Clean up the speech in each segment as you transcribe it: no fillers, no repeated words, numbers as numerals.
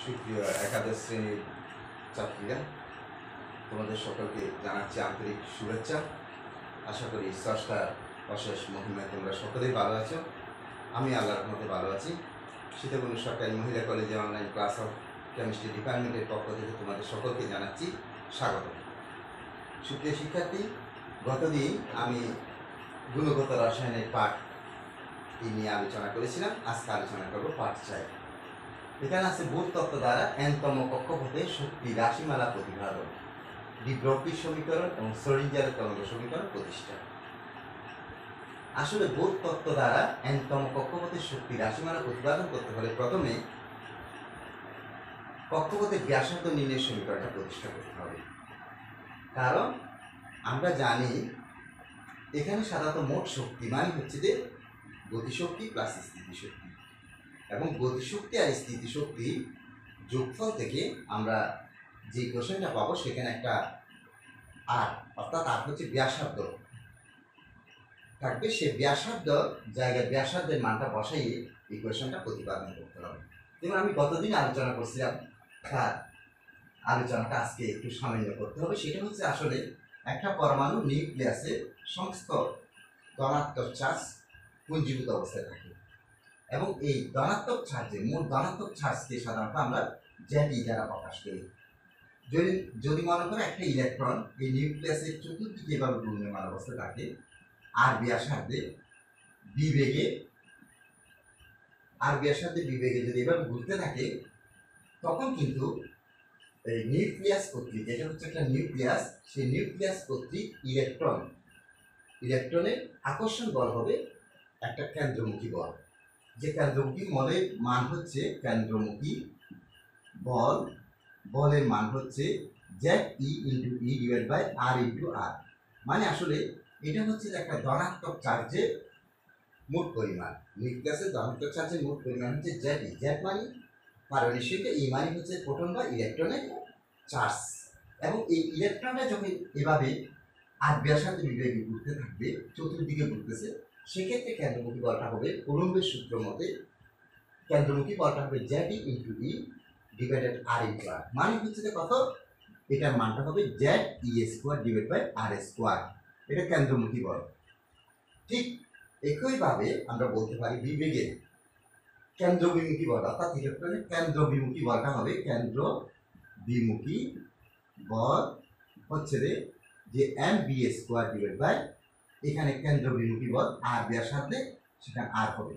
সুপ্রিয় একাদশ শ্রেণীর ছাত্রীরা, তোমাদের সকলকে জানাচ্ছি আন্তরিক শুভেচ্ছা। আশা করি স্রষ্টার অশেষ মহিমায় তোমরা সকলেই ভালো আছো। আমি আল্লাহর রহমতে ভালো আছি। সীতাকুণ্ড সরকারি মহিলা কলেজে অনলাইন ক্লাস অফ কেমিস্ট্রি ডিপার্টমেন্টের পক্ষ থেকে তোমাদের সকলকে জানাচ্ছি স্বাগত। সুপ্রিয় শিক্ষার্থী, গতদিন আমি গুণগত রসায়নের পাঠ নিয়ে আলোচনা করেছিলাম। আজকে আলোচনা করবো পাঠ 4। এখানে আছে বোর তত্ত্ব দ্বারা এনতম কক্ষপথে শক্তি রাশিমালা প্রতিপাদন, ডি ব্রগলির সমীকরণ এবং শ্রোডিঞ্জারের তরঙ্গ সমীকরণ প্রতিষ্ঠা। আসলে বোর তত্ত্ব দ্বারা এনতম কক্ষপথে শক্তি রাশিমালা প্রতিপাদন করতে হলে প্রথমে কক্ষপথের ব্যাসার্ধ নির্ণয়ের সমীকরণটা প্রতিষ্ঠা করতে হবে। কারণ আমরা জানি এখানে সাধারণত মোট শক্তি মানে হচ্ছে যে গতিশক্তি প্লাস স্থিতিশক্তি, এবং গতিশক্তি আর স্থিতিশক্তি যোগফল থেকে আমরা যে কোশ্চেনটা পাবো সেখানে একটা আর অর্থাৎ আর হচ্ছে ব্যাসার্ধ থাকবে। সে ব্যাসার্ধ জায়গায় ব্যাসার্ধের মানটা বসাইয়ে এই কোশ্চেনটা প্রতিপাদন করতে হবে। যেমন আমি গতদিন আলোচনা করছিলাম, তার আলোচনাটা আজকে একটু সামান্য করতে হবে। সেটা হচ্ছে আসলে একটা পরমাণু নিউক্লিয়াসে সমস্ত ধনাত্মক চার্জ পুঞ্জীভূত অবস্থায় থাকে, এবং এই ধনাত্মক চার্জে মোট ধনাত্মক চার্জকে সাধারণত আমরা জ্যাটি দ্বারা প্রকাশ করি। যদি মনে করে একটা ইলেকট্রন এই নিউক্লিয়াসের চতুর্দিকে এভাবে ঘূর্ণায়মান অবস্থায় থাকে আর ব্যাসার্ধে বিবেগে যদি এভাবে ঘুরতে থাকে, তখন কিন্তু এই নিউক্লিয়াস কর্তৃক, এটা হচ্ছে একটা নিউক্লিয়াস, সেই নিউক্লিয়াস কর্তৃক ইলেকট্রনের আকর্ষণ বল হবে একটা কেন্দ্রমুখী বল। যে কেন্দ্রমুখী বলের মান হচ্ছে কেন্দ্রমুখী বলের মান হচ্ছে ZE × E / R × R। মানে আসলে এটা হচ্ছে একটা ধনাত্মক চার্জের মোট পরিমাণ। নিউক্লিয়াসের ধনাত্মক চার্জের মোট পরিমাণ হচ্ছে ZE। Z মানে পারমাণবিক, E মানে হচ্ছে প্রোটন বা ইলেকট্রনের চার্জ। এবং এই ইলেকট্রনটা যখন এভাবে আর ব্যাসার্ধ বিবেগে ঘুরতে থাকবে, চতুর্দিকে ঘুরতেছে, সেক্ষেত্রে কেন্দ্রমুখী বলটা হবে কুলম্বের সূত্র মতে কেন্দ্রমুখী বলটা হবে ZE × E / R × R। মানে হচ্ছে যে কত, এটার মানটা হবে ZE² / R²। এটা কেন্দ্রমুখী বল। ঠিক একইভাবে আমরা বলতে পারি বিবেগের কেন্দ্রবিমুখী বল, অর্থাৎ ইলেকট্রনের কেন্দ্রবিমুখী বলটা হবে কেন্দ্রবিমুখী বল হচ্ছে যে MB² এখানে কেন্দ্রবিমুখী বল আর ব্যাসার্ধে সেখানে আর হবে,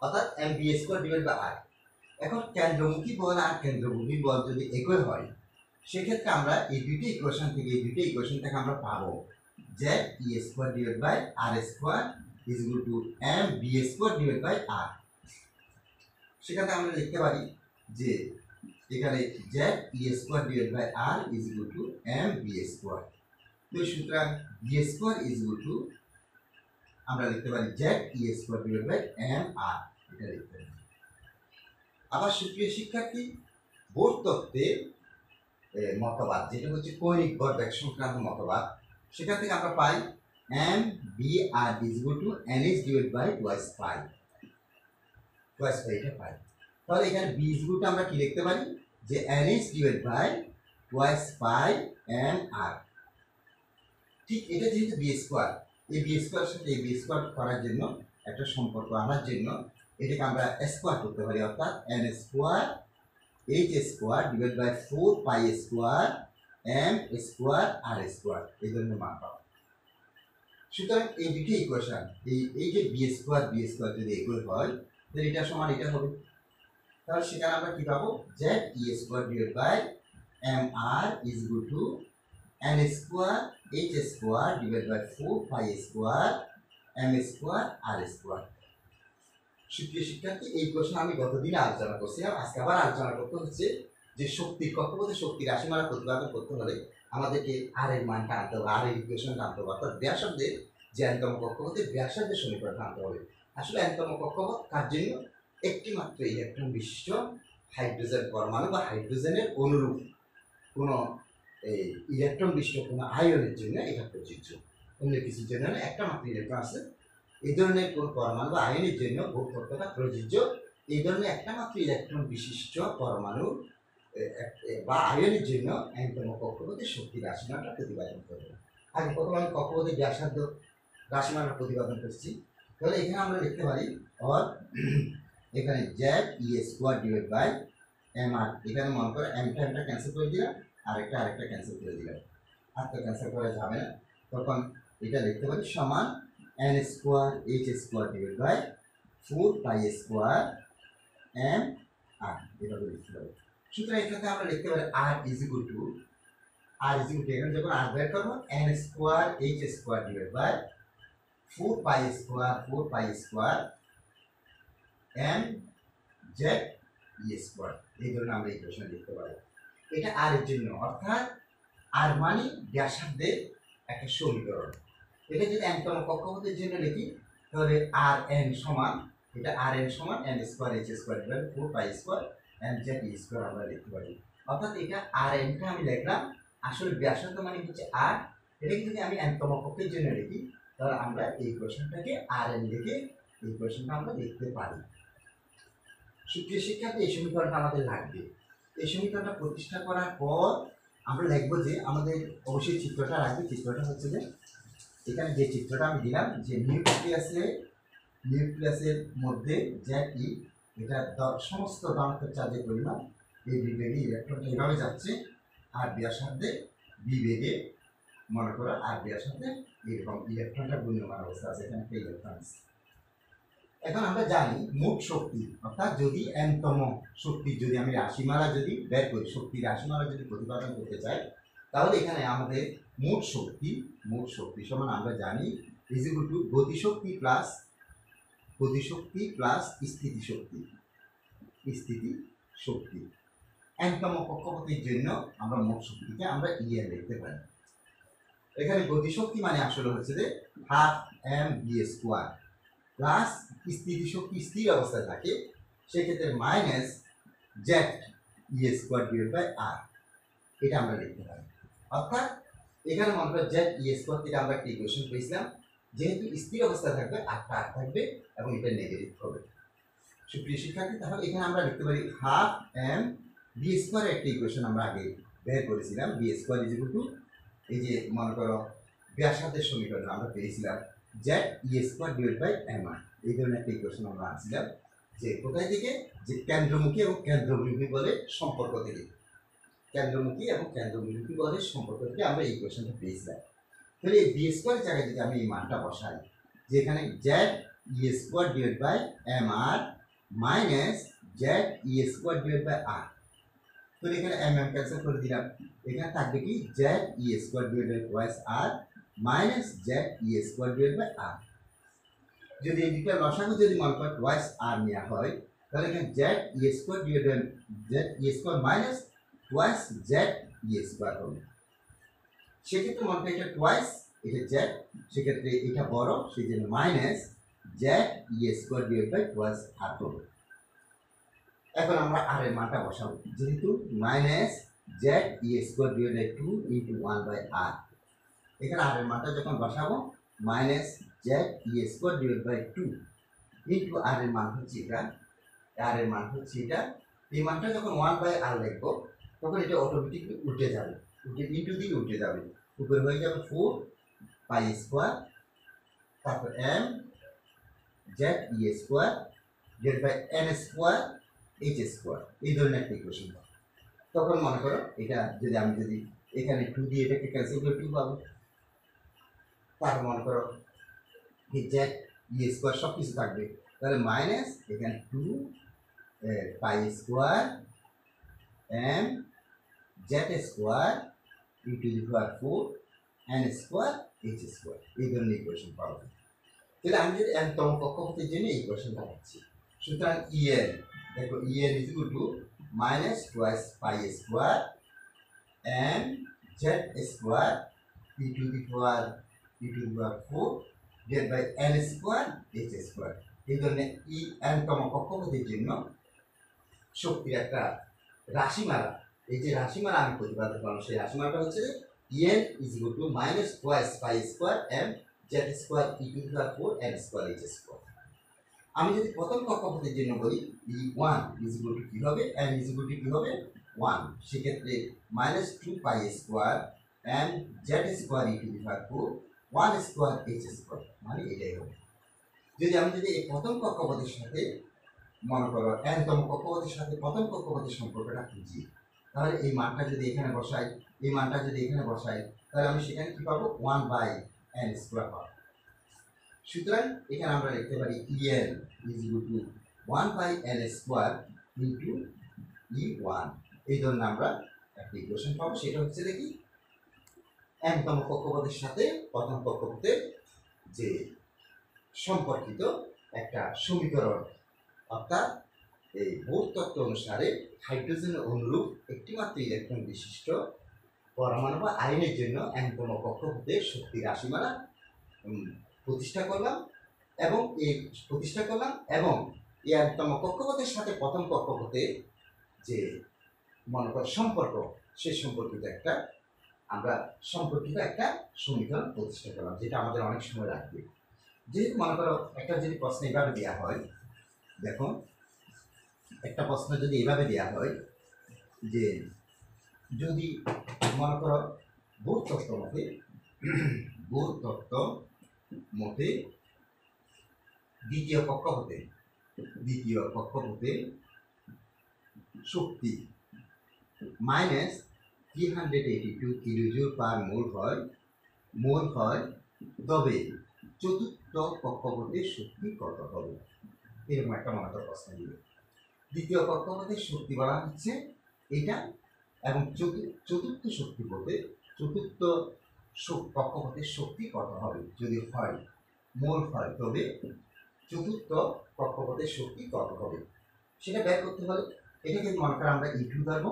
অর্থাৎ MB² R। এখন কেন্দ্রমুখী বল আর কেন্দ্রবিমুখী বল যদি একই হয়, সেক্ষেত্রে আমরা এই দুটি ইকুয়েশন থেকে আমরা পাবো ZE² / R² = MB² / R। সেখানে আমরা লিখতে পারি যে এখানে ZE² / R = MB²। তো সুতরাং B² আমরা লিখতে পারি ZE² / MR। এটা লিখতে পারি। আবার সুপ্রিয় শিক্ষার্থী, বোর তত্ত্বের মতবাদ, যেটা হচ্ছে কৌণিক ভরবেগ সংক্রান্ত মতবাদ, সেখান থেকে আমরা পাই MBR = NH/2π এটা পাই। তাহলে এখানে B = আমরা কি লিখতে পারি যে NH/2π MR। ঠিক এটা যেহেতু B², এই B² সাথে এই B² করার জন্য একটা সম্পর্ক আনার জন্য এটাকে আমরা স্কোয়ার করতে পারি, অর্থাৎ N² H² / 4π² M² R² এই ধরনের মান পাবো। সুতরাং এই দুটি ইকুয়েশন, এই যে B² যদি একই হয়, তাহলে এটা সমান এটা হবে। তাহলে সেখানে আমরা কি পাবো, ZE² / MR = N² H² / 4π² M² R²। সুপ্রিয় শিক্ষার্থী, এই প্রশ্ন আমি গতদিনে আলোচনা করছিলাম। আজকে আবার আলোচনা করতে হচ্ছে যে শক্তির কক্ষপথে শক্তি রাশিমালা প্রতিপাদন করতে হলে আমাদেরকে আর এর মানটা আনতে হবে, আর এর ইকুয়েশনটা আনতে হবে, অর্থাৎ ব্যাসার্ধের যে এনতম কক্ষপথে ব্যাসার্ধের সমীকরণটা আনতে হবে। আসলে এনতম কক্ষপথ কার জন্য? একটি মাত্র ইলেকট্রন বিশিষ্ট হাইড্রোজেন পরমাণু বা হাইড্রোজেনের অনুরূপ কোনো ইলেকট্রন বিশিষ্ট কোনো আয়নের জন্য এটা প্রযোজ্য। অন্য কিছুর জন্য একটা মাত্র ইলেকট্রন আছে, এই ধরনের কোন পরমাণু বা আয়নের জন্য বোর তত্ত্বটা প্রযোজ্য এই ধরনের একটা মাত্র ইলেকট্রন বিশিষ্ট পরমাণু বা আয়নের জন্য এনতম কক্ষপথে শক্তির রাশিমালাটা প্রতিপাদন করবে। আগে প্রথমে আমি কক্ষপথের ব্যাসার্ধ রাশিমালা প্রতিপাদন করছি। তাহলে এখানে আমরা লিখতে পারি অর এখানে Z E square divide by M R. এখানে মনে করে এমটা ক্যান্সেল করে দিলাম, আরেকটা ক্যান্সেল করে দিলাম, আর তো ক্যান্সেল করা যাবে না। তখন এটা লিখতে পারি সমান N square H square divide by 4 pi square M R, এভাবে লিখতে পারি। সুতরাং এখানে আমরা লিখতে পারি আর ইজ ইকুয়াল টু এখানে যখন আর বের করবো N square H square divide by 4 pi square M Z E square. এই ধরনের আমরা ইকুয়েশন লিখতে পারি। এটা আর এর জন্য, অর্থাৎ আর মানে ব্যাসার্ধের একটা সমীকরণ। এটা যদি এনতম কক্ষপথের জন্য লিখি তাহলে আর এন সমান, এটা আর এন সমান N square H square divide 4 pi square M Z E square আমরা লিখতে পারি। অর্থাৎ এটা আর এনটা আমি লিখলাম, আসলে ব্যাসার্ধ মানে হচ্ছে আর। এটাকে যদি আমি এনতম কক্ষের জন্য লিখি তাহলে আমরা এই ইকুয়েশনটাকে আর এন লিখে এই ইকুয়েশনটা আমরা লিখতে পারি। সুপ্রিয় শিক্ষার্থী, এই সমীকরণটা আমাদের লাগবে। এই সমীকরণটা প্রতিষ্ঠা করার পর আমরা লিখবো যে আমাদের অবশ্যই চিত্রটা রাখবে। চিত্রটা হচ্ছে যে এখানে যে চিত্রটা আমি দিলাম যে নিউক্লিয়াসের মধ্যে জেড ই, এটা সমস্ত ধনাত্মক চার্জের পরিমাণ এই বিবেগে ইলেকট্রনটা এভাবে যাচ্ছে, আর ব্যাসার্ধে বিবেগে মনে করো আর ব্যাসার্ধে এরকম ইলেকট্রনটা ঘূর্ণমান অবস্থা আছে, এখানে একটা ইলেকট্রন আছে। এখন আমরা জানি মোট শক্তি, অর্থাৎ যদি এনতম শক্তির যদি আমি রাশিমালা যদি বের করি, শক্তির রাশিমালা যদি প্রতিপাদন করতে চাই, তাহলে এখানে আমাদের মোট শক্তি সমান আমরা জানি ইজ ইকুয়াল টু গতিশক্তি প্লাস স্থিতিশক্তি। এনতম কক্ষপথের জন্য আমরা মোট শক্তিকে আমরা ইএন লিখতে পারি। এখানে গতিশক্তি মানে আসলে হচ্ছে যে half M B square plus স্থিতিশক্তি স্থির অবস্থায় থাকে, সেক্ষেত্রে minus Z E square divide by R, এটা আমরা লিখতে পারি। অর্থাৎ এখানে মনে করি জেড ই স্কোয়ার থেকে আমরা একটা ইকুয়েশন পেয়েছিলাম, যেহেতু স্থির অবস্থায় থাকবে আরটা আর থাকবে এবং এটা নেগেটিভ হবে। সুপ্রিয় শিক্ষার্থী, তাহলে এখানে আমরা লিখতে পারি হাফ এম বি স্কোয়ার, একটা ইকুয়েশন আমরা আগে বের করেছিলাম, V square is equal to এই যে মনে করো ব্যাসার্ধের সমীকরণ আমরা পেয়েছিলাম Z E square divide by M R. এই ধরনের একটা ইকুয়েশন আমরা আনছিলাম যে কোথায় থেকে, যে কেন্দ্রমুখী এবং কেন্দ্রবিমুখী বলের সম্পর্ক থেকে, আমরা এই ইকুয়েশনটা পেয়েছিলাম। তাহলে এই বি স্কোয়ারের জায়গায় যদি আমি এই মানটা বসাই, যে এখানে Z E square divide by M R minus Z E square divide by R, তাহলে এখানে এম ক্যান্সেল করে দিলাম, এখানে থাকবে কি Z E square divide by twice R minus Z E square divide by R. যদি এই দুটো লসাগু যদি মনে করেন টুয়াইস আর নেওয়া হয়, তাহলে এখানে Z E square divide by Z E square minus twice Z E square হবে। সেক্ষেত্রে মনে করি এটা টুয়াইস, এটা জেড, সেক্ষেত্রে এটা বড়, সেই জন্য minus Z E square divide by twice R হবে। এখন আমরা আর এর মানটা বসাবো, যেহেতু minus Z E square divide by 2 into 1 by R. এখানে আর এর মানটা যখন বসাবো minus Z E square divide by 2 into R এর মান হচ্ছে এটা, এই মানটা যখন 1 বাই আর লিখবো তখন এটা অটোমেটিকলি উল্টে যাবে, ইন্টু দিয়ে উল্টে যাবে, উপরে হয়ে যাবে 4 পাই স্কোয়ার, তারপর M Z E square divide by N square H square. এই ধরনের একটা ইকুয়েশন। তখন মনে করো এটা যদি এখানে 2 দিয়ে এটাকে ক্যান্সেল করে 2 পাবো, তারপর মনে করো জেড ই স্কোয়ার সব কিছু থাকবে, তাহলে মাইনাস এখানে 2 pi square M Z square into the power 4 N square H square. এই ধরনের ইকুয়েশন পাবো। তাহলে আমি যদি এনতম কক্ষপথের জন্য এই ইকুয়েশনটা পাচ্ছি। সুতরাং ইএন, দেখো E N is equal to minus twice pi square M Z square E to the power 4 divide by N square H square. এই ধরনের এনতম কক্ষপথের জন্য শক্তির একটা রাশিমালা, এই যে রাশিমালা আমি প্রতিপাদন করলাম, সেই রাশিমালাটা হচ্ছে E N is equal to minus twice pi square M Z square E to the power 4 N square H square. আমি যদি প্রথম কক্ষপথের জন্য বলি E1 ইজ ইকুয়াল টু কি হবে, n ইজ ইকুয়াল টু কি হবে 1, সেক্ষেত্রে -2 pi square and z square e two the power 4 1 square h square, মানে এটাই হবে। যদি এই প্রথম কক্ষপথের সাথে মনে করো n তম কক্ষপথের সাথে প্রথম কক্ষপথের সম্পর্কটা খুঁজি, তাহলে এই মানটা যদি এখানে বসাই, এই মানটা যদি এখানে বসাই, তাহলে আমি সেখানে কি পাবো 1/n স্কোয়ার পাবো। সুতরাং এখানে আমরা লিখতে পারি En is equal two 1/n square into E1। এই ধরনের আমরা একটা ইকুয়েশন পাবো, সেটা হচ্ছে দেখি n তম কক্ষপথের সাথে প্রথম কক্ষপথের যে সম্পর্কিত একটা সমীকরণ, অর্থাৎ এই বোর তত্ত্ব অনুসারে হাইড্রোজেনের অনুরূপ একটিমাত্র ইলেকট্রন বিশিষ্ট পরমাণু বা আয়নের জন্য n তম কক্ষপথে শক্তি রাশিমালা প্রতিষ্ঠা করলাম এবং এই n তম কক্ষপথের সাথে প্রথম কক্ষপথে যে মনে কর সম্পর্ক, সেই সম্পর্কিত একটা সমীকরণ প্রতিষ্ঠা করলাম, যেটা আমাদের অনেক সময় লাগবে। যেহেতু মনে করো একটা যদি প্রশ্ন এভাবে দেওয়া হয়, দেখো একটা প্রশ্ন যদি এভাবে দেওয়া হয় যে যদি মনে করো বোর তত্ত্ব মতে দ্বিতীয় কক্ষপথে শক্তি -382 কিলোজুল পার মোল হয়, তবে চতুর্থ কক্ষপথের শক্তি কত হবে? এরকম একটা মনে করো প্রশ্ন দিবে। দ্বিতীয় কক্ষপথের শক্তি বলা হচ্ছে এটা, এবং চতুর্থ কক্ষপথের শক্তি কত হবে, যদি হয় মোল হয়, তবে চতুর্থ কক্ষপথের শক্তি কত হবে সেটা বের করতে হলে এটাকে মনে করো আমরা E2 ধরবো,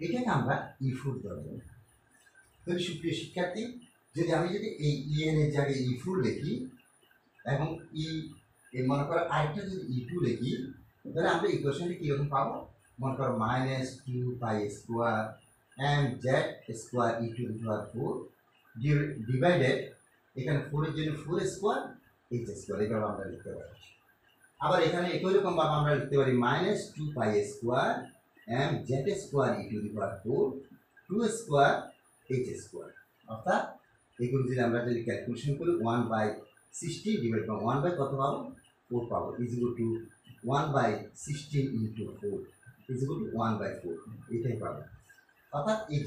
এটাকে আমরা E4 ধরবো। তবে সুপ্রিয় শিক্ষার্থী, আমি যদি এই En এর জায়গায় E4 লিখি এবং মনে করো আরেকটা যদি E2 লিখি, তাহলে আমরা ইকুয়েশনটি কীরকম পাবো? মনে করো -2 pi square and z square e two the power 4 divided, এখানে 4 এর জন্য 4 স্কোয়ার h স্কোয়ার, এভাবে আমরা লিখতে পারি। আবার এখানে একই রকম ভাবে আমরা লিখতে পারি -2 pi square and z square e two the power 4 2 square h square. অর্থাৎ এগুলো যদি ক্যালকুলেশন করি 1/16 ডিভাইড বাই 1 বাই কত পাবো 4 পাবো, is equal two 1/16 into 4 is equal to 1/4, এটাই পাবো। অর্থাৎ এই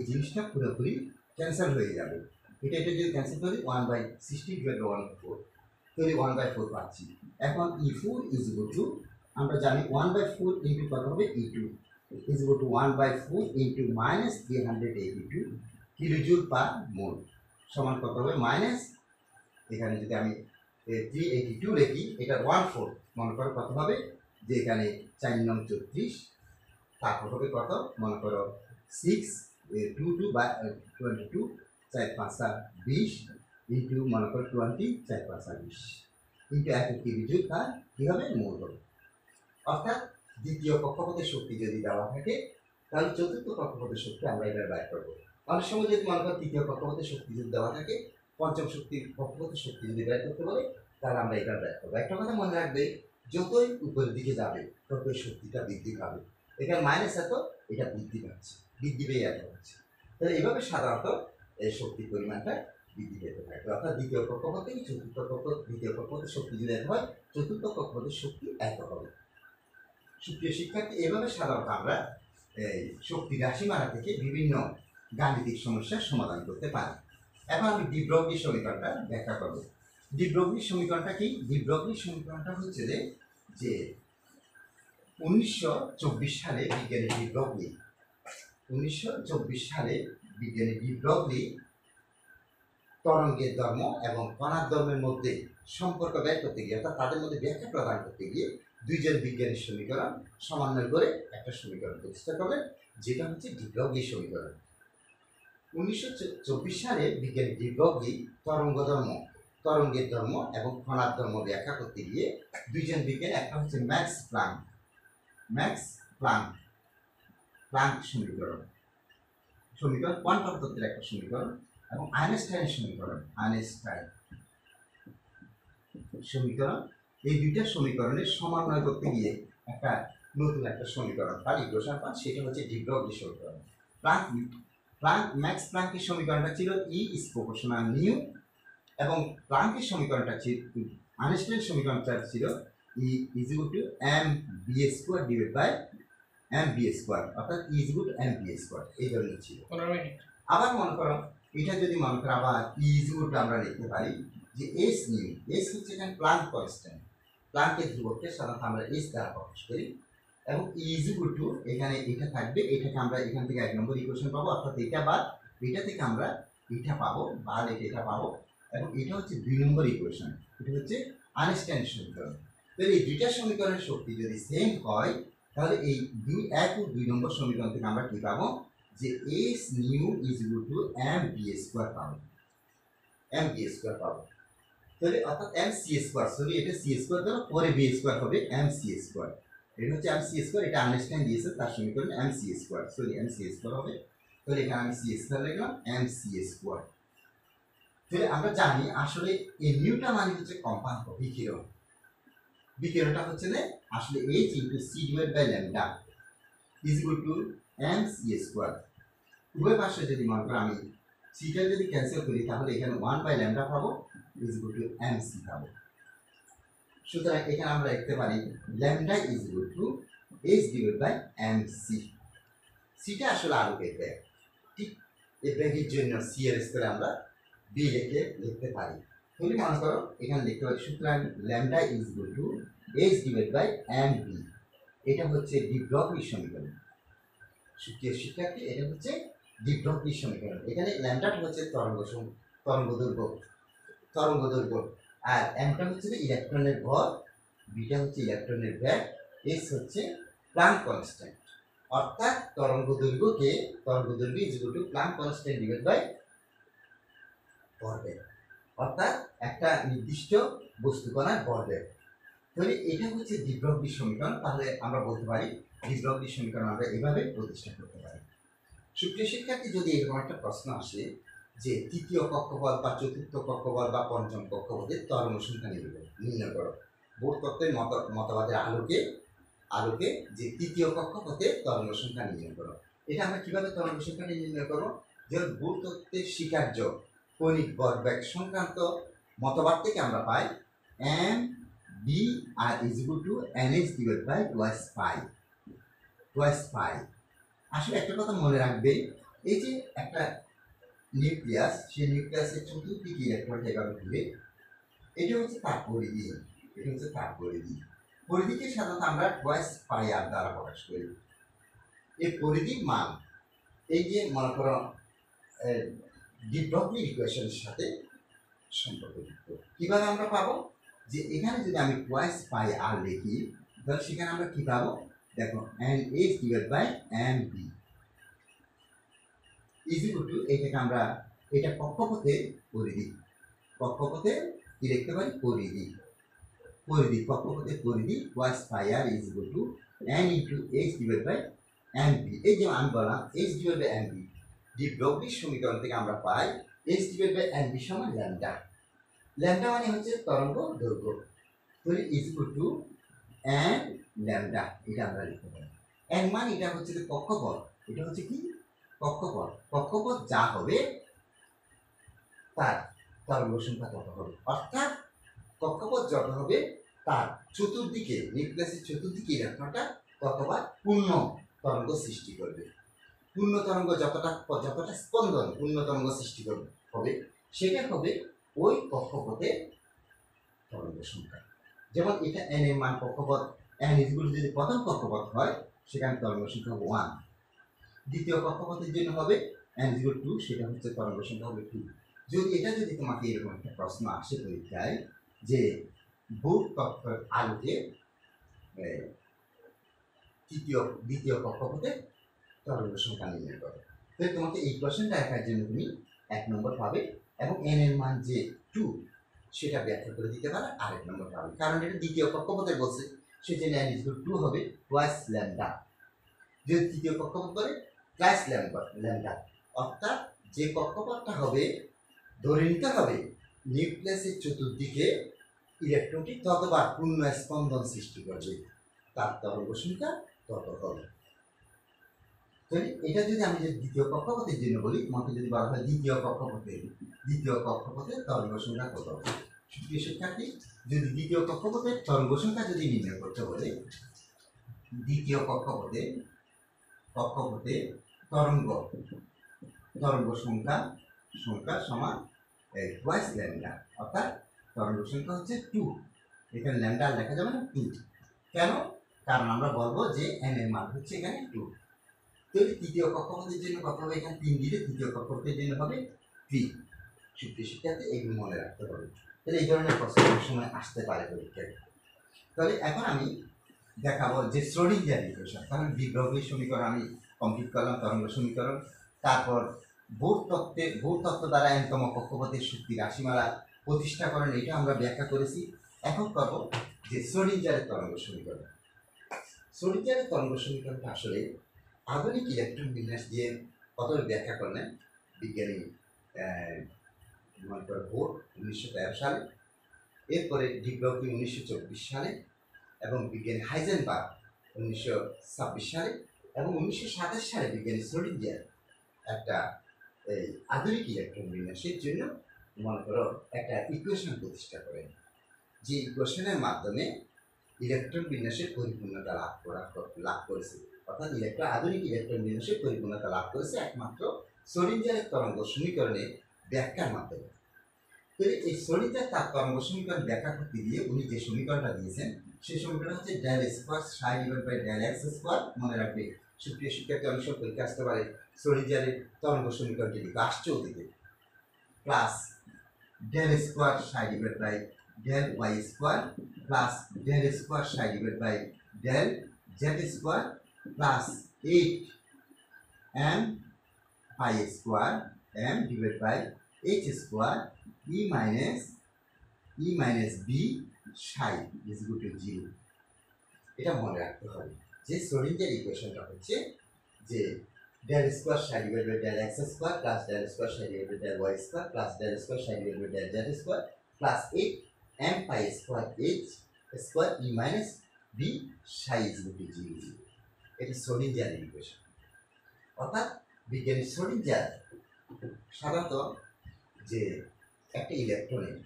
জিনিসটা পুরোপুরি ক্যান্সেল হয়ে যাবে। এটা যদি ক্যান্সেল করি 1/16 ডিভাইড বাই 1/4, তাহলে 1/4 পাচ্ছি। এখন E4 ইজ ইকুয়াল টু আমরা জানি 1/4 ইন্টু কত হবে E2 is equal to 1/4 into -382 kilojoule per mole সমান কত হবে এখানে যদি আমি 382 লিখি, এটা 1/4 মনে করো কত হবে, যে এখানে 4 নং 34, তারপর হবে কত মনে করো 6 2 বা 22 4 5 20 ইন্টু মনে করো 20 4 5 20 ইন্টু 1 কিলোজুল পার কি হবে মোল হবে। অর্থাৎ দ্বিতীয় কক্ষপথের শক্তি যদি দেওয়া থাকে, তাহলে চতুর্থ কক্ষপথের শক্তি আমরা এবার বাইর করবো। অনেক সময় যদি মনে করো তৃতীয় কক্ষপথের শক্তি যদি দেওয়া থাকে, পঞ্চম কক্ষপথের শক্তি যদি বের করতে বলে, তাহলে আমরা এবার বের করবো। একটা কথা মনে রাখবে, যতই উপরের দিকে যাবে ততই শক্তিটা বৃদ্ধি পাবে। এখানে মাইনাস এত, এটা বৃদ্ধি পাচ্ছে, বৃদ্ধি পেয়ে এত হচ্ছে। তাহলে এইভাবে সাধারণত এই শক্তির পরিমাণটা বৃদ্ধি পেতে থাকে। অর্থাৎ দ্বিতীয় কক্ষপথ থেকে দ্বিতীয় কক্ষপথের শক্তি যদি এত হয়, চতুর্থ কক্ষপথের শক্তি এত হবে। সুপ্রিয় শিক্ষার্থী, এভাবে সাধারণত আমরা এই শক্তি রাশিমালা থেকে বিভিন্ন গাণিতিক সমস্যার সমাধান করতে পারি। এখন আমি ডি ব্রগলি সমীকরণটা ব্যাখ্যা করব। ডি ব্রগলি সমীকরণটা কি? ডি ব্রগলি সমীকরণটা হচ্ছে যে 1924 সালে বিজ্ঞানী ডি ব্রগলি তরঙ্গের ধর্ম এবং কণার ধর্মের মধ্যে সম্পর্ক বের করতে গিয়ে, অর্থাৎ তাদের মধ্যে ব্যাখ্যা প্রদান করতে গিয়ে দুইজন বিজ্ঞানীর সমীকরণ সমন্বয় করে একটা সমীকরণ প্রতিষ্ঠা করলেন, যেটা হচ্ছে ডি ব্রগলি সমীকরণ। 1924 সালে বিজ্ঞানী ডি ব্রগলি তরঙ্গের ধর্ম এবং কণার ধর্ম ব্যাখ্যা করতে গিয়ে দুইজন বিজ্ঞানী, একটা হচ্ছে ম্যাক্স প্লাঙ্ক সমীকরণ কোয়ান্টাম তত্ত্বের একটা সমীকরণ, এবং আইনস্টাইনের সমীকরণ সমীকরণ, এই দুইটা সমীকরণের সমন্বয় করতে গিয়ে একটা নতুন একটা সমীকরণ পান, ইকুয়েশন পান, সেটা হচ্ছে ডি ব্রগলি সমীকরণ। ম্যাক্স প্লাঙ্কের সমীকরণটা ছিল ই ইজ প্রপোর্শনাল নিউ, এবং প্লাঙ্কের সমীকরণটা ছিল, আইনস্টাইন সমীকরণটা ছিল E is equal to M B square divide by M B square, অর্থাৎ E is equal to M B square, এই ধরনের ছিল। আবার মনে করো এটা যদি মনে করো আবার ই ইজ ইকুয়াল টু আমরা লিখতে পারি যে এস নিউ, এস হচ্ছে এখানে প্লাঙ্ক কনস্ট্যান্ট, প্লাঙ্কের ধ্রুবককে সাধারণত আমরা এস দ্বারা প্রকাশ করি, এবং ই ইজ ইকুয়াল টু এখানে এটা থাকবে, এটাকে আমরা এখান থেকে 1 নম্বর ইকুয়েশন পাবো, অর্থাৎ এটা বাদ এটা থেকে আমরা এটা পাবো, বাদ এটা পাবো, এবং এটা হচ্ছে 2 নম্বর ইকুয়েশন, এটা হচ্ছে আইনস্টাইন সমীকরণ। তাহলে এই দুইটা সমীকরণের শক্তি যদি সেম হয় তাহলে এই 1 ও 2 নম্বর সমীকরণ থেকে আমরা কি পাবো, যে S new is equal to M B square পাবো, এম বি স্কোয়ার পাবো। তাহলে অর্থাৎ এম সি স্কোয়ার, সরি এটা সি স্কোয়ার দ্বারা পরে বি স্কোয়ার হবে এম সি স্কোয়ার, এটা হচ্ছে এম সি স্কোয়ার, এটা আইনস্টাইন দিয়েছে তার সমীকরণ M C square, sorry M C square হবে। তাহলে এখানে আমি সি স্কোয়ার লিখলাম, এম সি স্কোয়ার। তাহলে আমরা জানি আসলে এই নিউটা মানে হচ্ছে কম্পাঙ্ক, বিকিরণ, বিকিরণটা হচ্ছে যে আসলে H into C divide by lambda is equal to M C square. উভয় পাশে যদি মনে করো আমি সিটা যদি ক্যান্সেল করি তাহলে এখানে 1 বাই ল্যামডা পাবো is equal to M C পাবো। সুতরাং এখানে আমরা লিখতে পারি lambda is equal to H divide by M C. সিটা আসলে আলোকের ব্যাগ, ঠিক এই ব্যাগের জন্য সি এর স্কোয়ার আমরা বি লিখতে পারি। তাহলে মনে করো এখানে লিখতে পারি, সুতরাং lambda is equal to H divide by M B, এটা হচ্ছে ডি ব্রগলি সমীকরণ। শিক্ষার্থী এটা হচ্ছে ডি ব্রগলি সমীকরণ। এখানে ল্যামডাটা হচ্ছে তরঙ্গ দৈর্ঘ্য, আর এমটা হচ্ছে ইলেকট্রনের ভর, বিটা হচ্ছে ইলেকট্রনের ব্যাগ, এস হচ্ছে প্লাঙ্ক কনস্ট্যান্ট, অর্থাৎ তরঙ্গ দৈর্ঘ্য is equal to Planck constant divide by ভরবেগ, অর্থাৎ একটা নির্দিষ্ট বস্তু কণার ভরবেগ। তাহলে এটা হচ্ছে ডি ব্রগলি সমীকরণ। তাহলে আমরা বলতে পারি ডি ব্রগলি সমীকরণ আমরা এভাবে প্রতিষ্ঠা করতে পারি। সুপ্রিয় শিক্ষার্থী, যদি এরকম একটা প্রশ্ন আসে যে তৃতীয় কক্ষপথ বা চতুর্থ কক্ষপথ বা পঞ্চম কক্ষপথের তরঙ্গ সংখ্যা নির্ণয় করো, বোর তত্ত্বের মতবাদের আলোকে যে তৃতীয় কক্ষপথের তরঙ্গ সংখ্যা নির্ণয় করো, এটা আমরা কিভাবে তরঙ্গ সংখ্যা নির্ণয় করবো, যেমন বোর তত্ত্বের স্বীকার্য কৌণিক ভরবেগ সংক্রান্ত মতবাদ থেকে আমরা পাই M V R is equal to N H divide by twice pi. আসলে একটা কথা মনে রাখবে, এই যে একটা নিউক্লিয়াস, সেই নিউক্লিয়াসের চতুর্দিকে ইলেকট্রনটা এভাবে ঘুরে, এটা হচ্ছে তার পরিধি, পরিধিকে সাধারণত আমরা টুয়াইস পাই আর দ্বারা প্রকাশ করি। এই পরিধির মান এই যে মনে করো ডি ব্রগলি ইকুয়েশনের সাথে সম্পর্কযুক্ত। কিভাবে আমরা পাবো, যে এখানে যদি আমি টুয়াইস পাই আর লিখি তাহলে সেখানে আমরা কি পাবো, দেখো N H divide by M B is equal to, এটাকে আমরা এটা কক্ষপথের পরিধি, কি লিখতে পারি, কক্ষপথের পরিধি twice pi R is equal to N into H divide by M V. এই যে আমি বললাম H divide by M V, de Broglie সমীকরণ থেকে আমরা পাই H divide by M V সমান ল্যামডা। ল্যামডা মানে হচ্ছে তরঙ্গ দৈর্ঘ্য, তাহলে is equal to N lambda, এটা আমরা লিখতে পারি। এন মানে এটা হচ্ছে কক্ষপথ, এটা হচ্ছে কি কক্ষপথ যা হবে তার তরঙ্গ সংখ্যা তত হবে, অর্থাৎ কক্ষপথ যত হবে তার চতুর্দিকে, নিউক্লিয়াসের চতুর্দিকে ইলেকট্রনটা ততবার পূর্ণ তরঙ্গ সৃষ্টি করবে। পূর্ণ তরঙ্গ যতটা স্পন্দন পূর্ণ তরঙ্গ সৃষ্টি হবে, সেটা হবে ওই কক্ষপথের তরঙ্গ সংখ্যা। যেমন এটা এন এর মান কক্ষপথ এন ইজগুলো যদি প্রথম কক্ষপথ হয় সেখানে তরঙ্গ সংখ্যা 1, দ্বিতীয় কক্ষপথের জন্য হবে এন ইজগুল 2, সেটা হচ্ছে তরঙ্গ সংখ্যা হবে 2। যদি তোমাকে এরকম একটা প্রশ্ন আসে পরীক্ষায় যে বোর তত্ত্বের আলোকে দ্বিতীয় কক্ষপথে তরঙ্গ সংখ্যা নির্ণয় করো, তাহলে তোমাকে এই কোশ্চেনটা দেখার জন্য তুমি 1 নম্বর পাবে, এবং এন এর মান যে 2 সেটা ব্যাখ্যা করে দিতে পারে 1 নম্বর পাবে, কারণ এটা দ্বিতীয় কক্ষপথে বলছে, সেজন্য এন ইকুয়াল 2 হবে টুয়াইস ল্যামডা। যদি তৃতীয় কক্ষপথ করে টুয়াইস ল্যামডা, অর্থাৎ যে কক্ষপথটা হবে ধরে নিতে হবে নিউক্লিয়াসের চতুর্দিকে ইলেকট্রনটি ততবার পূর্ণ স্পন্দন সৃষ্টি করবে, তার তরঙ্গ সংখ্যা তত হবে। তাহলে এটা যদি আমি যে দ্বিতীয় কক্ষপথের জন্য বলি, তোমাকে যদি বলা হয় দ্বিতীয় কক্ষপথের তরঙ্গ সংখ্যা কত হবে? সুপ্রিয় শিক্ষার্থী, যদি দ্বিতীয় কক্ষপথের তরঙ্গ সংখ্যা যদি নির্ণয় করতে বলে, দ্বিতীয় কক্ষপথে তরঙ্গ সংখ্যা সমান টুয়াইস ল্যামডা, অর্থাৎ তরঙ্গ সংখ্যা হচ্ছে 2। এখানে ল্যামডা লেখা যাবে না, 2। কেন? কারণ আমরা বলবো যে n এর মান হচ্ছে এখানে 2। তাহলে তৃতীয় কক্ষপথের জন্য কত হবে? এখানে 3 দিলে তৃতীয় কক্ষপথের জন্য হবে 3। সুপ্রিয় শিক্ষার্থী, এগুলো মনে রাখতে হবে। তাহলে এই ধরনের প্রশ্ন অনেক সময় আসতে পারে পরীক্ষায়। তাহলে এখন আমি দেখাবো যে শ্রোডিঙ্গার ইকুয়েশন। কারণ বিভ্রমী সমীকরণ আমি কমপ্লিট করলাম, তরঙ্গ সমীকরণ, তারপর ভৌত তত্ত্ব দ্বারা n তম কক্ষপথের শক্তি রাশিমালা প্রতিষ্ঠা করেন, এটা আমরা ব্যাখ্যা করেছি। এখন করব যে শ্রোডিঙ্গারের তরঙ্গ সমীকরণ। শ্রোডিঙ্গারের তরঙ্গ সমীকরণটা আসলে আধুনিক ইলেকট্রন বিন্যাস দিয়ে কত ব্যাখ্যা করলেন বিজ্ঞানী ভোর 1913 সালে, এরপরে ডিব্রগলি 1924 সালে, এবং বিজ্ঞানী হাইজেনবার্গ 1926 সালে, এবং 1927 সালে বিজ্ঞানী শ্রোডিঙ্গার একটা আধুনিক ইলেকট্রন বিন্যাসের জন্য মনে করো একটা ইকুয়েশন প্রতিষ্ঠা করেন, যে ইকুয়েশনের মাধ্যমে ইলেকট্রন বিন্যাসের পরিপূর্ণতা লাভ করেছে। অর্থাৎ আধুনিক ইলেকট্রন বিন্যাসের পরিপূর্ণতা লাভ করেছে একমাত্র শ্রোডিঙ্গারের তরঙ্গ সমীকরণের ব্যাখ্যার মাধ্যমে। এই শ্রোডিঙ্গার তার তরঙ্গ সমীকরণ ব্যাখ্যা করতে গিয়ে উনি যে সমীকরণটা দিয়েছেন সেই সমীকরণ হচ্ছে del square psi divide by del x square. মনে রাখবে সুপ্রিয় শিক্ষার্থী, অনেক সময় পরীক্ষা আসতে পারে শ্রোডিঙ্গারের তরঙ্গ সমীকরণটি আসছে ওদিকে, plus del square psi divide by del y square plus del square psi divide by del z square plus 8 m pi square m divide by h square e minus b psi is equal to 0। এটা মনে রাখতে হবে যে Schrödinger ইকুয়েশনটা হচ্ছে যে del square psi divide by del x square plus del square psi divide by del y square plus del square psi divide by del z square plus 8 m pi square h square e minus b psi is equal to 0। এটা Schrödinger equation. অর্থাৎ বিজ্ঞানী Schrödinger সাধারণত যে একটা ইলেকট্রনের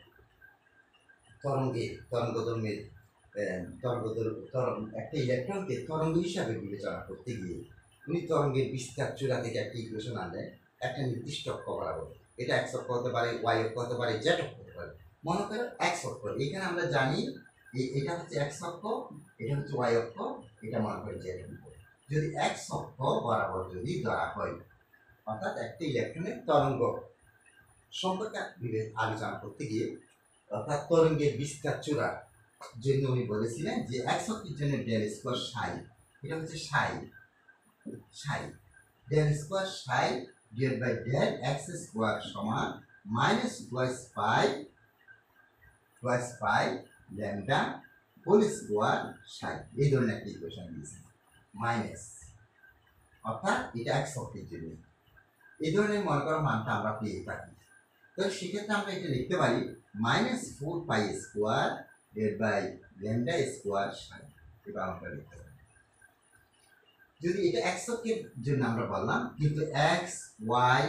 একটা ইলেকট্রনকে তরঙ্গ হিসাবে বিবেচনা করতে গিয়ে উনি তরঙ্গের বিস্তার চূড়া থেকে একটা ইকুয়েশন আনলেন একটা নির্দিষ্ট অক্ষ বরাবর। এটা এক্স অক্ষ হতে পারে, ওয়াই অক্ষ হতে পারে, জেড অক্ষ হতে পারে। মনে করো এক্স অক্ষ, এখানে আমরা জানি এটা হচ্ছে এক্স অক্ষ, এটা হচ্ছে ওয়াই অক্ষ, এটা মনে করি জেড অক্ষ। যদি এক্স অক্ষ বরাবর যদি ধরা হয়, অর্থাৎ একটা ইলেকট্রনের তরঙ্গ সম্পর্কে আলোচনা করতে গিয়ে, অর্থাৎ তরঙ্গের বিস্তার চূড়ার জন্য উনি বলেছিলেন যে এক্স অক্ষের জন্য ডেল স্কোয়ার সাই, এটা হচ্ছে psi del square psi divide by del x square সমান minus twice pi lambda whole square psi. এই ধরনের একটা ইকুয়েশন দিয়েছে মাইনাস, অর্থাৎ এটা এক্স অক্ষের জন্য এই ধরনের মনে করার মানটা আমরা পেয়ে থাকি। তো সেক্ষেত্রে আমরা এটা লিখতে পারি minus 4 pi square divide by lambda square psi. এবার আমরা লিখতে পারি, যদি এটা এক্স অক্ষের জন্য আমরা বললাম, কিন্তু এক্স ওয়াই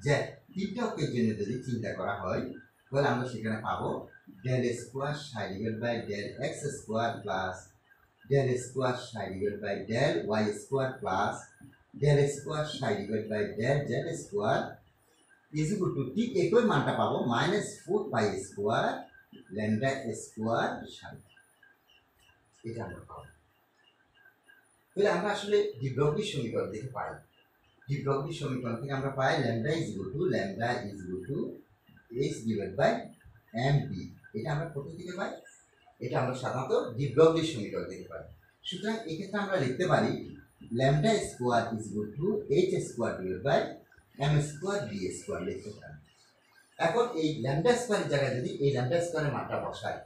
জেড তিনটা অক্ষের জন্য যদি চিন্তা করা হয় তাহলে আমরা সেখানে পাবো del square psi divide by del x square plus del square psi divide by del y square plus del square psi divide by del z square is equal to ঠিক একই মানটা পাবো minus 4 pi square lambda square psi. এটা আমরা পাবো। তাহলে আমরা আসলে ডিব্রগলি সমীকরণ থেকে পাই, ডিব্রগলি সমীকরণ থেকে আমরা পাই lambda is equal to H divide by M B. এটা আমরা কোথা থেকে পাই? এটা আমরা সাধারণত ডিব্রগলি সমীকরণ থেকে পাই। সুতরাং এক্ষেত্রে আমরা লিখতে পারি lambda square is equal to h square divide by m square d square লিখতে পারি। এখন এই ল্যামডা স্কোয়ারের জায়গায় যদি এই ল্যামডা স্কোয়ারের মানটা বসাই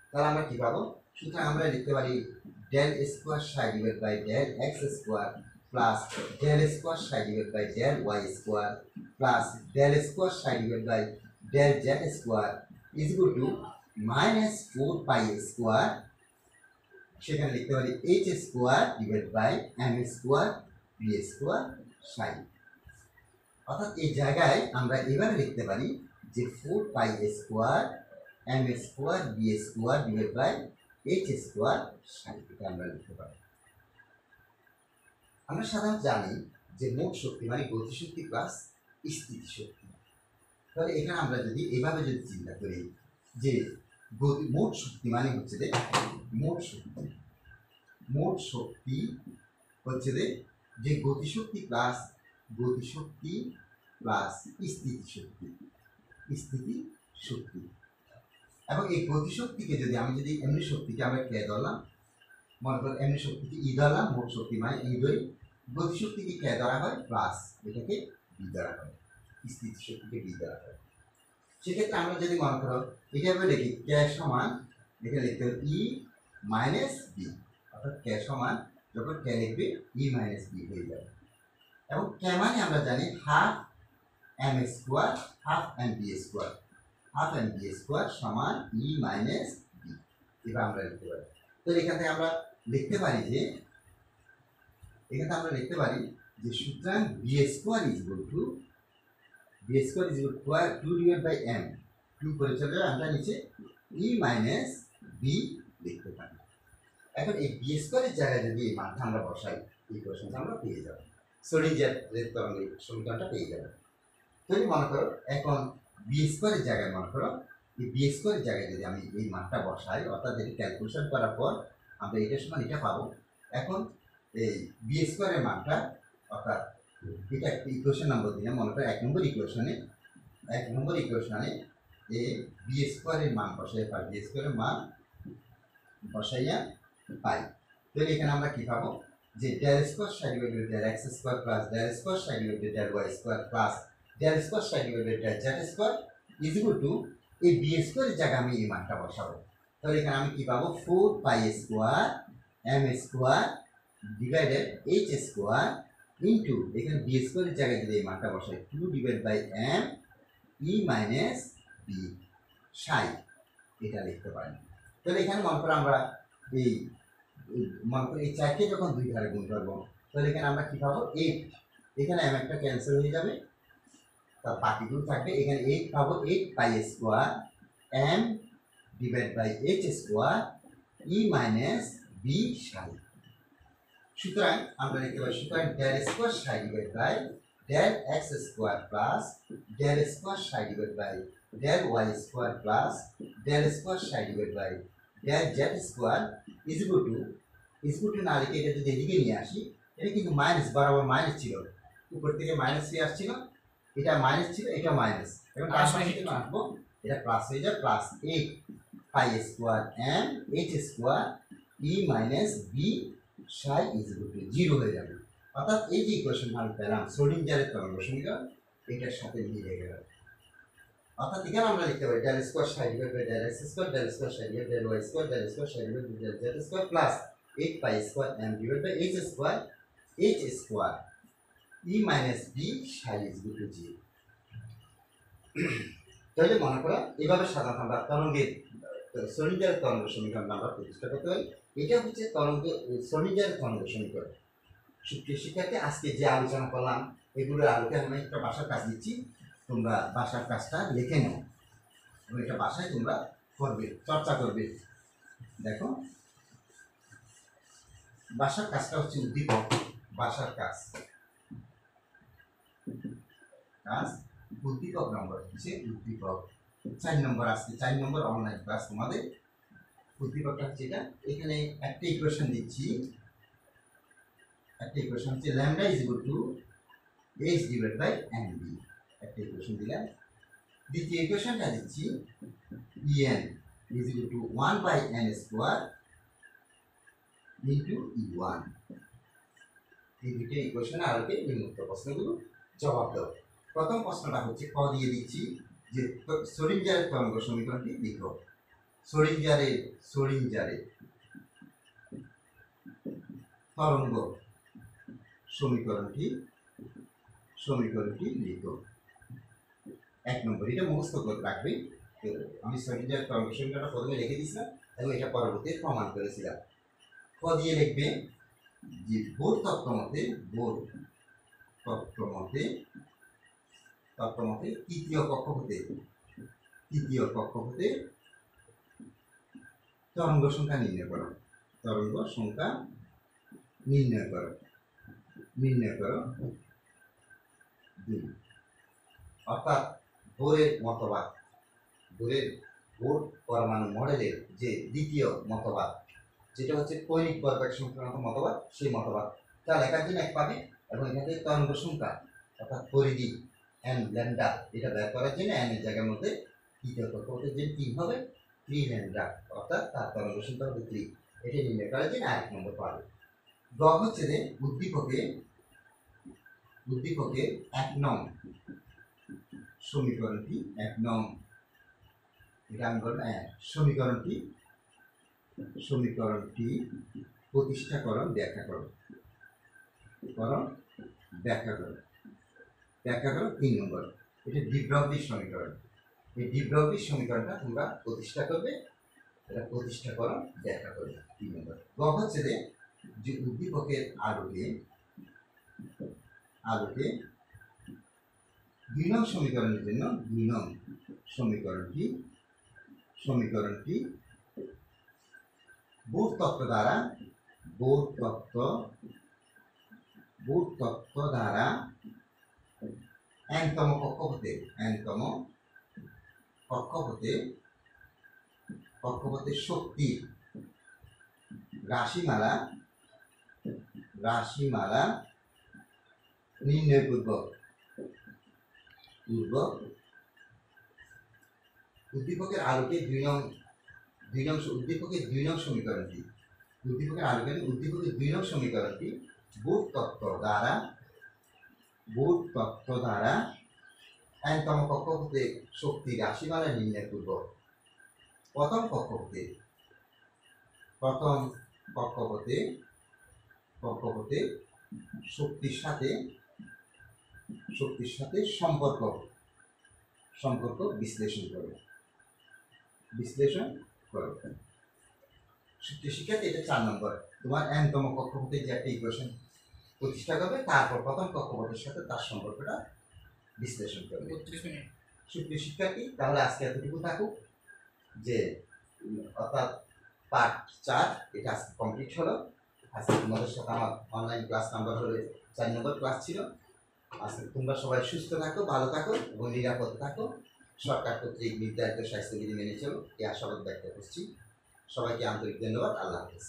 তাহলে আমরা কি পাবো? সুতরাং আমরা লিখতে পারি del square psi divide by del x square plus del square psi divide by del y square plus del square psi divide by del z square is equal to minus 4 pi square, সেখানে লিখতে পারি h square divide by m square b square psi. অর্থাৎ এই জায়গায় আমরা এভাবে লিখতে পারি যে 4 pi square m square b square divide by h square psi, এটা আমরা লিখতে পারি। আমরা সাধারণত জানি যে মোট শক্তি মানে গতিশক্তি প্লাস স্থিতিশক্তি। তাহলে এখানে আমরা যদি এভাবে যদি চিন্তা করি যে মোট শক্তি মানে হচ্ছে যে মোট শক্তি হচ্ছে যে গতিশক্তি প্লাস স্থিতিশক্তি। এবং এই গতিশক্তিকে যদি এমনি শক্তিকে আমরা কে ধরলাম, মনে করো এমনি শক্তিকে ই ধরলাম, মোট শক্তি মানে ই ধরি, গতিশক্তিকে কে ধরা হয় প্লাস, এটাকে বি ধরা হয়, স্থিতিশক্তিকে বি ধরা হয়। সেক্ষেত্রে আমরা যদি মনে করো এভাবে লিখি কে সমান, এখানে লিখতে হবে ই মাইনাস বি, অর্থাৎ কে সমান যখন কে লিখবে ই মাইনাস বি হয়ে যাবে। এবং কে মানে আমরা জানি half m square half M B square, half M B square সমান ই মাইনাস বি, এবার আমরা লিখতে পারি। তো এখান থেকে আমরা লিখতে পারি যে সুতরাং b square is equal to 2 divide by m, 2 করে চলে আমরা নিচে ই মাইনাস বি লিখতে পারি। এখন এই বি স্কোয়ারের জায়গায় যদি এই মানটা আমরা বসাই, ইকুয়েশনটা আমরা পেয়ে যাব, শ্রোডিঞ্জার তরঙ্গের সমীকরণটা পেয়ে যাব। যদি মনে করো এখন বি স্কোয়ারের জায়গায় মনে করো এই বি স্কোয়ারের জায়গায় যদি আমি এই মানটা বসাই, অর্থাৎ এটি ক্যালকুলেশন করার পর আমরা এটার সময় এটা পাবো। এখন এই বি স্কোয়ারের মানটা, অর্থাৎ এটা একটা ইকুয়েশন নম্বর দিলাম, মনে করো 1 নম্বর ইকুয়েশনে এ বি স্কোয়ারের মান বসাইয়া পাই, বি স্কোয়ারের মান বসাইয়া পাই। তাহলে এখানে আমরা কি পাবো যে del square psi divided del x square plus del square psi divided del y square plus del square psi divided del z square is equal to এই বি স্কোয়ারের জায়গায় আমি এই মানটা বসাবো। তাহলে এখানে আমি কি পাবো 4 pi square m square divided h square into এখানে বি স্কোয়ারের জায়গায় যদি এই মানটা বসাই 2 divide by m e minus B psi, এটা লিখতে পারি। তাহলে এখানে মনে করো আমরা এই চারটে যখন 2 ধারে গুণ করবো, তাহলে এখানে আমরা কি পাবো 8, এখানে এম একটা ক্যান্সেল হয়ে যাবে, তার বাকিগুলো থাকবে। এখানে 8 পাবো 8 pi square m divide by h square E minus B psi. সুতরাং আমরা লিখতে পারি সুতরাং del square psi divide by del x square plus del square psi divide by del y square plus del square psi divide by del z square is equal to না লিখে এটা যদি এদিকে নিয়ে আসি, এটা কিন্তু মাইনাস বরাবর মাইনাস ছিল, উপর থেকে মাইনাস দিয়ে আসছিল, এটা মাইনাস ছিল, এটা মাইনাস, এবং তার সাথে আসবো এটা প্লাস হয়ে যায়, plus 8 pi square M H square E minus B psi is equal to 0 হয়ে যাবে। অর্থাৎ এই যে ইকুয়েশন আমি পেলাম শ্রোডিঞ্জারের তরঙ্গ সমীকরণ, এটার সাথে মিলে গেল। অর্থাৎ এখানে আমরা লিখতে পারি del square psi divide by del x square del square psi divide del y square del square psi divide del z square plus 8 pi square m divide by h square E minus B psi is equal to 0। তাহলে মনে করো এইভাবে সাধারণত আমরা শ্রোডিঞ্জারের তরঙ্গ সমীকরণ আমরা প্রতিষ্ঠা করতে পারি। এটা হচ্ছে শ্রোডিঞ্জারের তরঙ্গ সমীকরণ। সুপ্রিয় শিক্ষার্থী, আজকে যে আলোচনা করলাম এগুলোর আলোকে আমি একটা বাসার কাজ দিচ্ছি, তোমরা বাসার কাজটা লিখে নাও এবং এটা বাসায় তোমরা করবে, চর্চা করবে। দেখো বাসার কাজটা হচ্ছে উদ্দীপক, বাসার কাজ উদ্দীপক নম্বর হচ্ছে উদ্দীপক 4 নম্বর, আজকে 4 নম্বর অনলাইন ক্লাস তোমাদের। উদ্দীপকটা হচ্ছে এটা, এখানে একটা ইকুয়েশন দিচ্ছি, একটা ইকুয়েশন হচ্ছে lambda is equal to H divide by M b, একটা ইকুয়েশন দিলাম। দ্বিতীয় ইকুয়েশনটা দিচ্ছি en is equal to 1 by n square into e1। এই দুটো ইকুয়েশনে আলোকে নিম্নোক্ত প্রশ্নগুলো জবাব দাও। প্রথম প্রশ্নটা হচ্ছে ক দিয়ে দিচ্ছি যে শ্রোডিঞ্জারের তরঙ্গ সমীকরণটি লিখো। শ্রোডিঞ্জারের তরঙ্গ সমীকরণটি লিখো। 1 নম্বর, এটা মুখস্থ করে রাখবে। আমি শ্রোডিঞ্জার তরঙ্গ সমীকরণটা প্রথমে লিখে দিয়েছিলাম এবং এটা পরবর্তীতে প্রমাণ করেছিলাম। ক দিয়ে লিখবে যে বোর তত্ত্ব মতে তৃতীয় কক্ষপথে তরঙ্গ সংখ্যা নির্ণয় করো। দুই। অর্থাৎ বোরের বোর পরমাণু মডেলের যে দ্বিতীয় মতবাদ, যেটা হচ্ছে কৌণিক ভরবেগ সংক্রান্ত মতবাদ, সেই মতবাদটা লেখার জন্য এক পাবে এবং এখান থেকে তরঙ্গ সংখ্যা অর্থাৎ পরিধি এন ল্যামডা এটা বের করার জন্য এন এর জায়গার মধ্যে তৃতীয় কক্ষপথের যে 3 হবে 3 ল্যামডা, অর্থাৎ তার তরঙ্গ সংখ্যা হবে 3। এটা নির্ণয় করার জন্য আরেক নম্বর পাবে। গ হচ্ছে যে উদ্দীপকে 1 নং সমীকরণটি, 1 নং এটা আমি বললাম সমীকরণটি প্রতিষ্ঠাকরণ ব্যাখ্যা করো 3 নম্বর। এটা ডিব্রহ্বির সমীকরণ। এই ডিব্রহ্বির সমীকরণটা তোমরা প্রতিষ্ঠা করবে, এটা প্রতিষ্ঠাকরণ ব্যাখ্যা করবে 3 নম্বর। গ হচ্ছে যে উদ্দীপকের আলোকে 2 নং সমীকরণের জন্য 2 নং সমীকরণটি বোর তত্ত্ব দ্বারা nতম কক্ষপথে শক্তির রাশিমালা নির্ণয় পূর্বক উদ্দীপকের আলোকে 2 নং সমীকরণটি বোর তত্ত্ব দ্বারা nতম কক্ষপথে শক্তি রাশিমালা নির্ণয় পূর্বক প্রথম কক্ষপথে শক্তির সাথে সম্পর্ক বিশ্লেষণ করো। শিক্ষার্থী, এটা 4 নম্বর। তোমার nতম কক্ষপথে যে একটা ইকুয়েশন প্রতিষ্ঠা করবে, তারপর প্রথম কক্ষপথের সাথে তার সম্পর্কটা বিশ্লেষণ করবে। সুপ্রিয় শিক্ষার্থী, তাহলে আজকে এতটুকু থাকুক, যে অর্থাৎ পার্ট 4 এটা আজকে কমপ্লিট হলো। আজকে তোমাদের সাথে আমার অনলাইন ক্লাস নাম্বার হলে 4 নম্বর ক্লাস ছিল। আজকে তোমরা সবাই সুস্থ থাকো, ভালো থাকো এবং নিরাপদ থাকো। সরকার কর্তৃক নির্ধারিত স্বাস্থ্যবিধি মেনে চলো, এই আশাবাদ ব্যক্ত করছি। সবাইকে আন্তরিক ধন্যবাদ। আল্লাহ হাফেজ।